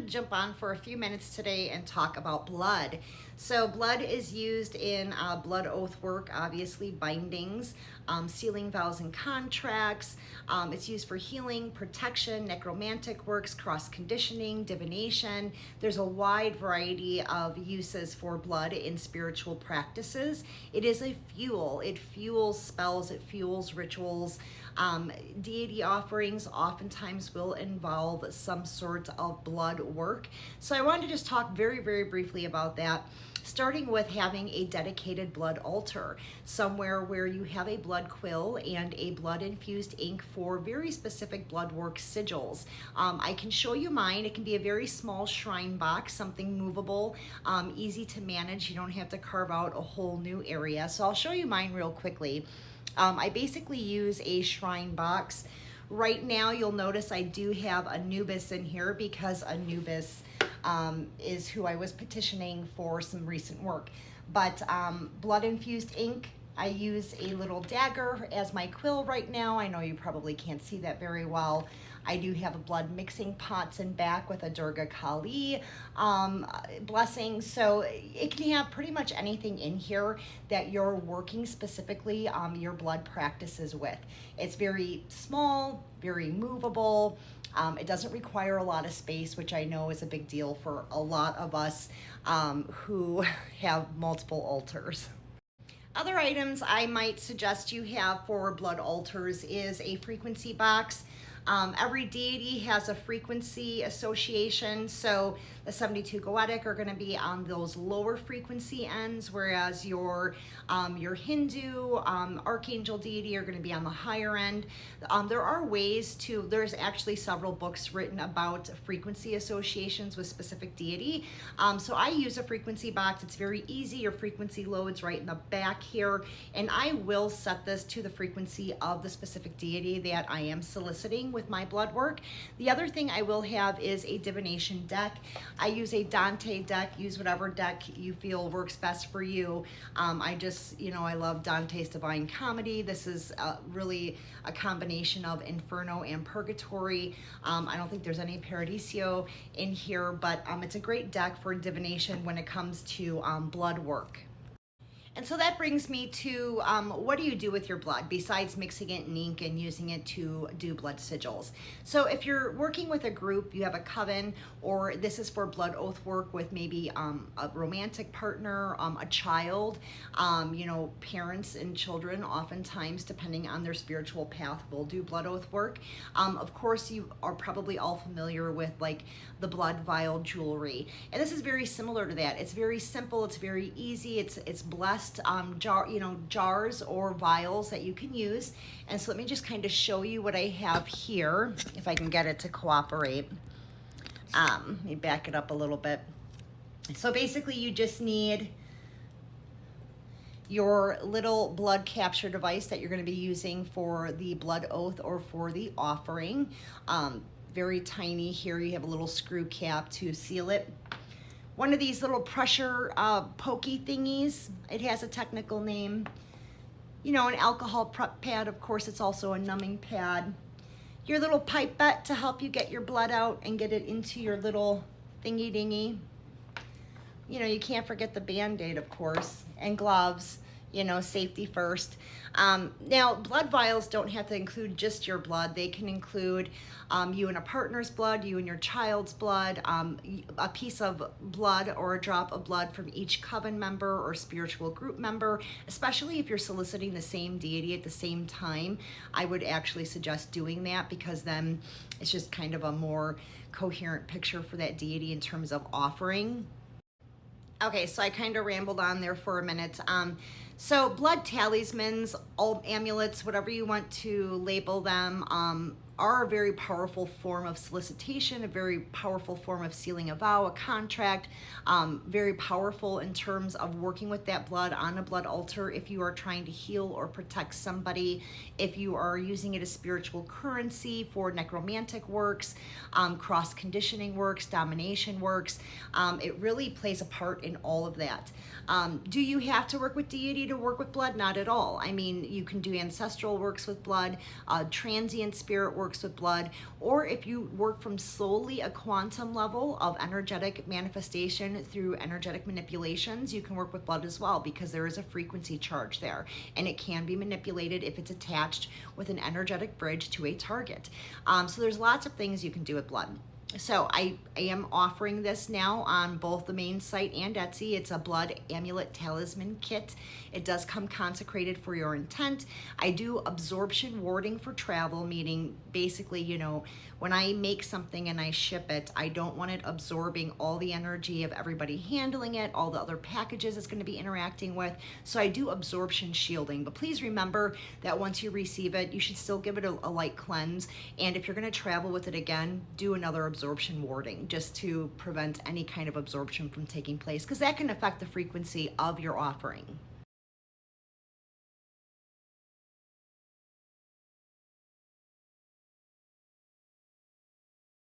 to jump on for a few minutes today and talk about blood. So blood is used in blood oath work, obviously bindings, sealing vows and contracts. It's used for healing, protection, necromantic works, cross conditioning, divination. There's a wide variety of uses for blood in spiritual practices. It is a fuel. It fuels spells, it fuels rituals. Deity offerings oftentimes will involve some sort of blood work. So I wanted to just talk very, very briefly about that, starting with having a dedicated blood altar, somewhere where you have a blood quill and a blood infused ink for very specific blood work sigils. I can show you mine. It can be a very small shrine box, something movable, easy to manage. You don't have to carve out a whole new area. So I'll show you mine real quickly. I basically use a shrine box. Right now, you'll notice I do have Anubis in here because Anubis is who I was petitioning for some recent work. But blood infused ink, I use a little dagger as my quill right now. I know you probably can't see that very well. I do have a blood mixing pots in back with a Durga Kali blessing. So it can have pretty much anything in here that you're working specifically your blood practices with. It's very small, very movable. It doesn't require a lot of space, which I know is a big deal for a lot of us who have multiple altars. Other items I might suggest you have for blood altars is a frequency box. Every deity has a frequency association, so the 72 Goetic are going to be on those lower frequency ends, whereas your Hindu archangel deity are going to be on the higher end. There are ways to, there's actually several books written about frequency associations with specific deity. So I use a frequency box. It's very easy. Your frequency loads right in the back here, and I will set this to the frequency of the specific deity that I am soliciting with my blood work. The other thing I will have is a divination deck. I use a Dante deck. Use whatever deck you feel works best for you. I love Dante's Divine Comedy. This is really a combination of Inferno and Purgatory. I don't think there's any Paradiso in here, but it's a great deck for divination when it comes to blood work. And so that brings me to what do you do with your blood besides mixing it in ink and using it to do blood sigils? So if you're working with a group, you have a coven, or this is for blood oath work with maybe a romantic partner, a child, parents and children oftentimes, depending on their spiritual path, will do blood oath work. Of course, you are probably all familiar with like the blood vial jewelry. And this is very similar to that. It's very simple, it's very easy, it's blessed jars or vials that you can use. And so let me just kind of show you what I have here, if I can get it to cooperate. Let me back it up a little bit. So basically you just need your little blood capture device that you're going to be using for the blood oath or for the offering. Very tiny. Here you have a little screw cap to seal it. One of these little pressure pokey thingies. It has a technical name. An alcohol prep pad. Of course, it's also a numbing pad. Your little pipette to help you get your blood out and get it into your little thingy dingy. You can't forget the Band-Aid, of course, and gloves. Safety first. Now, blood vials don't have to include just your blood. They can include you and a partner's blood, you and your child's blood, a piece of blood or a drop of blood from each coven member or spiritual group member, especially if you're soliciting the same deity at the same time. I would actually suggest doing that because then it's just kind of a more coherent picture for that deity in terms of offering. Okay, so I kind of rambled on there for a minute. So blood talismans, all amulets, whatever you want to label them, are a very powerful form of solicitation, a very powerful form of sealing a vow, a contract, very powerful in terms of working with that blood on a blood altar if you are trying to heal or protect somebody, if you are using it as spiritual currency for necromantic works, cross-conditioning works, domination works. It really plays a part in all of that. Do you have to work with deity to work with blood? Not at all. I mean, you can do ancestral works with blood, transient spirit work works with blood, or if you work from solely a quantum level of energetic manifestation through energetic manipulations, you can work with blood as well, because there is a frequency charge there, and it can be manipulated if it's attached with an energetic bridge to a target. So there's lots of things you can do with blood. So I am offering this now on both the main site and Etsy. It's a blood amulet talisman kit. It does come consecrated for your intent. I do absorption warding for travel, meaning basically, you know, when I make something and I ship it, I don't want it absorbing all the energy of everybody handling it, all the other packages it's going to be interacting with. So I do absorption shielding, but please remember that once you receive it, you should still give it a light cleanse. And if you're going to travel with it again, do another absorption warding just to prevent any kind of absorption from taking place, because that can affect the frequency of your offering.